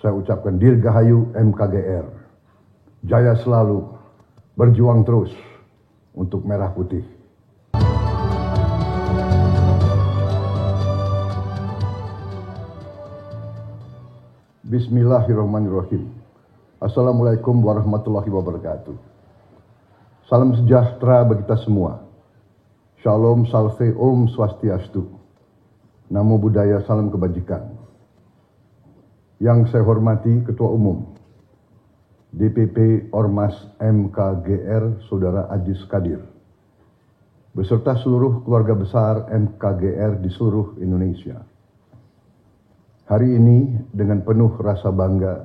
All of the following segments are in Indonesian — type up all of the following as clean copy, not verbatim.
saya ucapkan Dirgahayu MKGR. Jaya selalu, berjuang terus untuk Merah Putih. Bismillahirrahmanirrahim. Assalamualaikum warahmatullahi wabarakatuh. Salam sejahtera bagi kita semua. Shalom, salve, om swastiastu. Namo Buddhaya, salam kebajikan. Yang saya hormati Ketua Umum DPP Ormas MKGR, Saudara Ajis Kadir, beserta seluruh keluarga besar MKGR di seluruh Indonesia. Hari ini dengan penuh rasa bangga,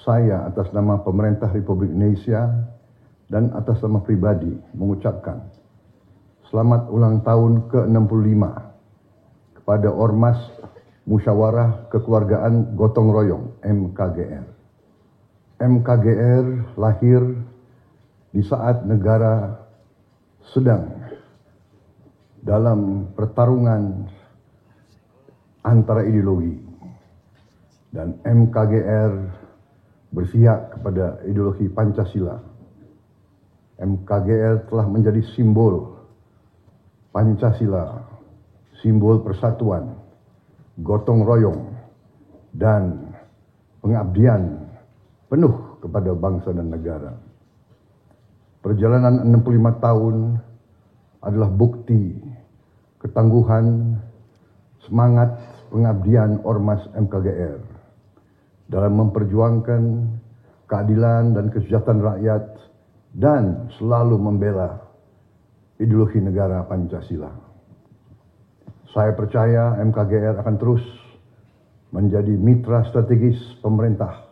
saya atas nama pemerintah Republik Indonesia dan atas nama pribadi mengucapkan selamat ulang tahun ke-65 kepada Ormas Musyawarah Kekeluargaan Gotong Royong MKGR. MKGR lahir di saat negara sedang dalam pertarungan antara ideologi, dan MKGR berpihak kepada ideologi Pancasila. MKGR telah menjadi simbol Pancasila, simbol persatuan, gotong royong, dan pengabdian penuh kepada bangsa dan negara. Perjalanan 65 tahun adalah bukti ketangguhan, semangat pengabdian Ormas MKGR dalam memperjuangkan keadilan dan kesejahteraan rakyat dan selalu membela ideologi negara Pancasila. Saya percaya MKGR akan terus menjadi mitra strategis pemerintah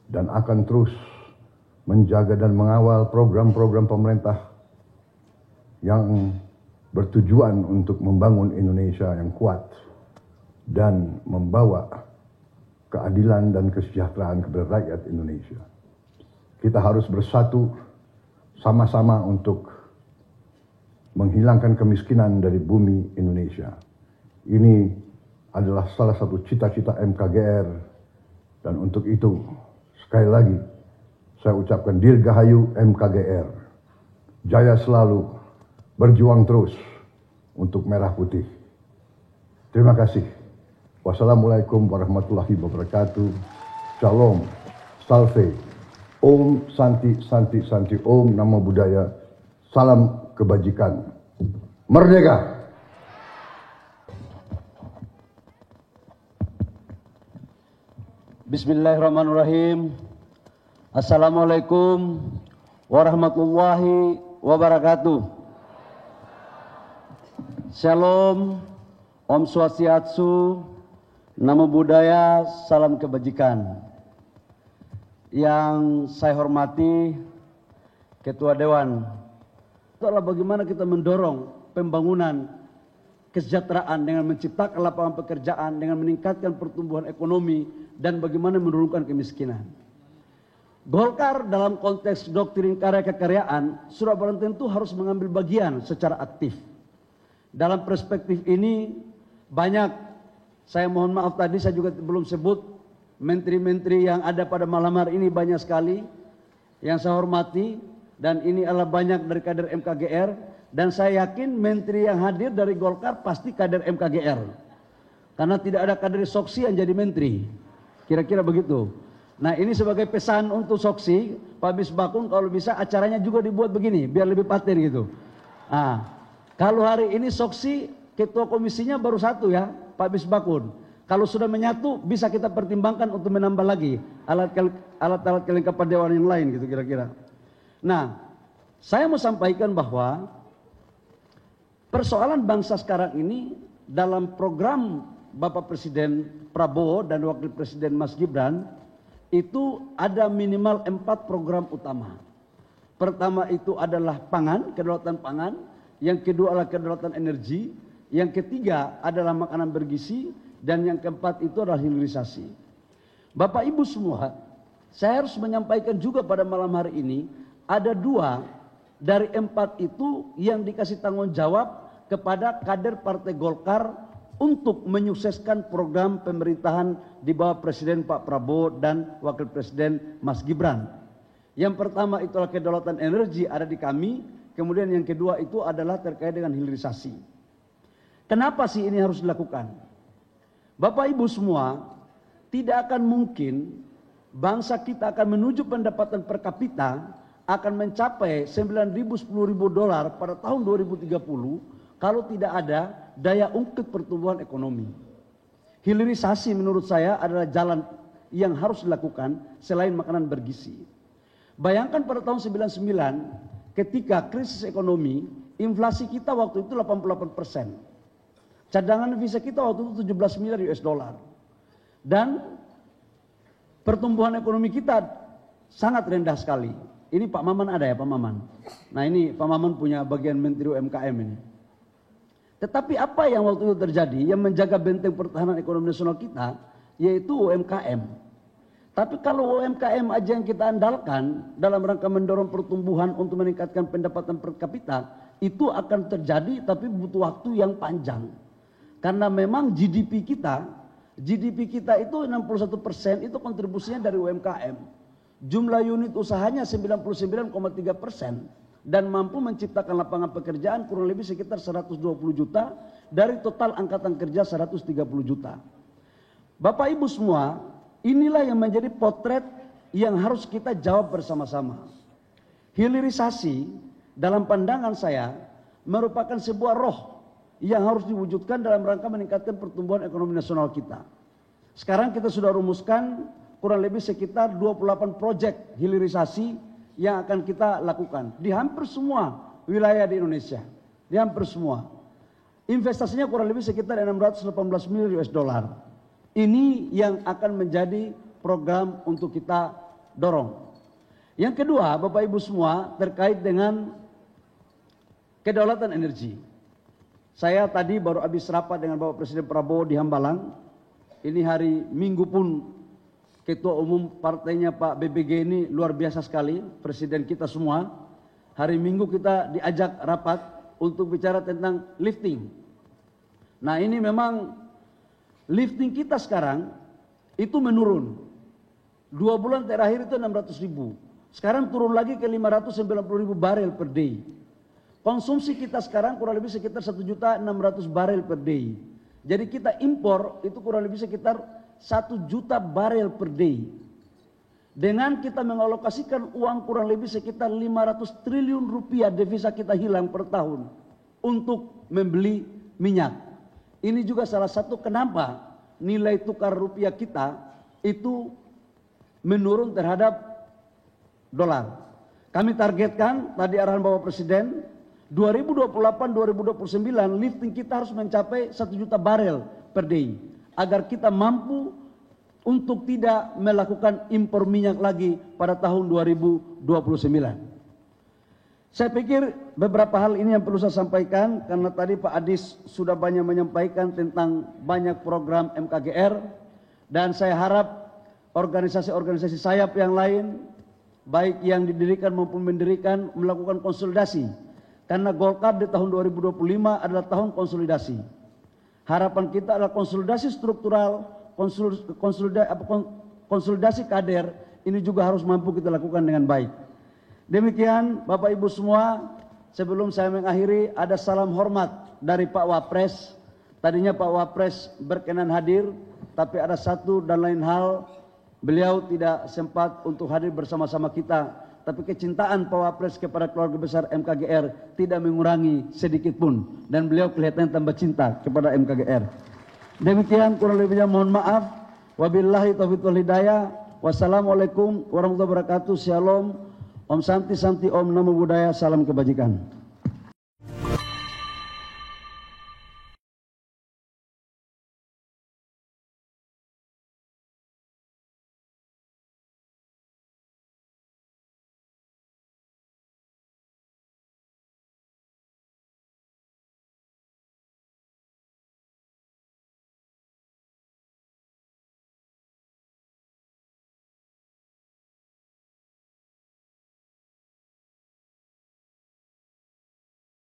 dan akan terus menjaga dan mengawal program-program pemerintah yang bertujuan untuk membangun Indonesia yang kuat dan membawa keadilan dan kesejahteraan kepada rakyat Indonesia. Kita harus bersatu sama-sama untuk menghilangkan kemiskinan dari bumi Indonesia. Ini adalah salah satu cita-cita MKGR, dan untuk itu sekali lagi saya ucapkan Dirgahayu MKGR. Jaya selalu, berjuang terus untuk Merah Putih. Terima kasih. Wassalamualaikum warahmatullahi wabarakatuh. Shalom, salve, om santi santi santi, om namo buddhaya, salam kebajikan. Merdeka! Bismillahirrahmanirrahim. Assalamualaikum warahmatullahi wabarakatuh. Shalom, Om Swastiastu, Namo Buddhaya, salam kebajikan. Yang saya hormati Ketua Dewan, itu adalah bagaimana kita mendorong pembangunan kesejahteraan dengan menciptakan lapangan pekerjaan, dengan meningkatkan pertumbuhan ekonomi, dan bagaimana menurunkan kemiskinan. Golkar dalam konteks doktrin karya kekaryaan sudah barang tentu harus mengambil bagian secara aktif. Dalam perspektif ini banyak, saya mohon maaf tadi saya juga belum sebut menteri-menteri yang ada pada malam hari ini, banyak sekali yang saya hormati, dan ini adalah banyak dari kader MKGR, dan saya yakin menteri yang hadir dari Golkar pasti kader MKGR, karena tidak ada kader Soksi yang jadi menteri, kira-kira begitu. Nah, ini sebagai pesan untuk Soksi, Pak Misbakun, kalau bisa acaranya juga dibuat begini, biar lebih paten gitu. Nah, kalau hari ini Soksi ketua komisinya baru satu ya, Pak Misbakun. Kalau sudah menyatu, bisa kita pertimbangkan untuk menambah lagi alat-alat kelengkapan dewan yang lain gitu kira-kira. Nah, saya mau sampaikan bahwa persoalan bangsa sekarang ini dalam program Bapak Presiden Prabowo dan Wakil Presiden Mas Gibran itu ada minimal 4 program utama. Pertama itu adalah pangan, kedaulatan pangan. Yang kedua adalah kedaulatan energi. Yang ketiga adalah makanan bergizi. Dan yang keempat itu adalah hilirisasi. Bapak Ibu semua, saya harus menyampaikan juga pada malam hari ini, ada 2 dari 4 itu yang dikasih tanggung jawab kepada kader Partai Golkar untuk menyukseskan program pemerintahan di bawah Presiden Pak Prabowo dan Wakil Presiden Mas Gibran. Yang pertama itulah kedaulatan energi ada di kami, kemudian yang kedua itu adalah terkait dengan hilirisasi. Kenapa sih ini harus dilakukan? Bapak Ibu semua, tidak akan mungkin bangsa kita akan menuju pendapatan per kapita akan mencapai 9.000-10.000 dolar pada tahun 2030 kalau tidak ada daya ungkit pertumbuhan ekonomi. Hilirisasi menurut saya adalah jalan yang harus dilakukan selain makanan bergizi. Bayangkan pada tahun 99 ketika krisis ekonomi, inflasi kita waktu itu 88%. Cadangan devisa kita waktu itu 17 miliar US dollar. Dan pertumbuhan ekonomi kita sangat rendah sekali. Ini Pak Maman ada ya, Pak Maman. Nah ini Pak Maman punya bagian Menteri UMKM ini. Tetapi apa yang waktu itu terjadi yang menjaga benteng pertahanan ekonomi nasional kita, yaitu UMKM. Tapi kalau UMKM aja yang kita andalkan dalam rangka mendorong pertumbuhan untuk meningkatkan pendapatan per kapita, itu akan terjadi tapi butuh waktu yang panjang. Karena memang GDP kita itu 61% itu kontribusinya dari UMKM. Jumlah unit usahanya 99,3% dan mampu menciptakan lapangan pekerjaan kurang lebih sekitar 120 juta dari total angkatan kerja 130 juta. Bapak Ibu semua, inilah yang menjadi potret yang harus kita jawab bersama-sama. Hilirisasi dalam pandangan saya merupakan sebuah roh yang harus diwujudkan dalam rangka meningkatkan pertumbuhan ekonomi nasional kita. Sekarang kita sudah rumuskan kurang lebih sekitar 28 proyek hilirisasi yang akan kita lakukan di hampir semua wilayah di Indonesia. Di hampir semua. Investasinya kurang lebih sekitar 618 miliar US dollar. Ini yang akan menjadi program untuk kita dorong. Yang kedua, Bapak Ibu semua, terkait dengan kedaulatan energi. Saya tadi baru habis rapat dengan Bapak Presiden Prabowo di Hambalang. Ini hari Minggu pun Ketua Umum partainya Pak BBG ini luar biasa sekali, Presiden kita semua. Hari Minggu kita diajak rapat untuk bicara tentang lifting. Nah ini memang lifting kita sekarang itu menurun. 2 bulan terakhir itu 600.000. Sekarang turun lagi ke 590.000 barel per day. Konsumsi kita sekarang kurang lebih sekitar 1.600.000 barel per day. Jadi kita impor itu kurang lebih sekitar 1 juta barel per day. Dengan kita mengalokasikan uang kurang lebih sekitar 500 triliun rupiah devisa kita hilang per tahun untuk membeli minyak. Ini juga salah satu kenapa nilai tukar rupiah kita itu menurun terhadap dolar. Kami targetkan tadi arahan Bapak Presiden 2028-2029 lifting kita harus mencapai 1 juta barel per day agar kita mampu untuk tidak melakukan impor minyak lagi pada tahun 2029. Saya pikir beberapa hal ini yang perlu saya sampaikan karena tadi Pak Adis sudah banyak menyampaikan tentang banyak program MKGR dan saya harap organisasi-organisasi sayap yang lain baik yang didirikan maupun mendirikan melakukan konsolidasi. Karena Golkar di tahun 2025 adalah tahun konsolidasi. Harapan kita adalah konsolidasi struktural, konsolidasi kader, ini juga harus mampu kita lakukan dengan baik. Demikian Bapak Ibu semua, sebelum saya mengakhiri ada salam hormat dari Pak Wapres. Tadinya Pak Wapres berkenan hadir, tapi ada satu dan lain hal, beliau tidak sempat untuk hadir bersama-sama kita. Tapi kecintaan Pak Wapres kepada keluarga besar MKGR tidak mengurangi sedikit pun. Dan beliau kelihatan tambah cinta kepada MKGR. Demikian kurang lebihnya mohon maaf. Wabillahi taufiq wal hidayah. Wassalamualaikum warahmatullahi wabarakatuh. Shalom. Om Santi Santi Om Namo Buddhaya. Salam kebajikan.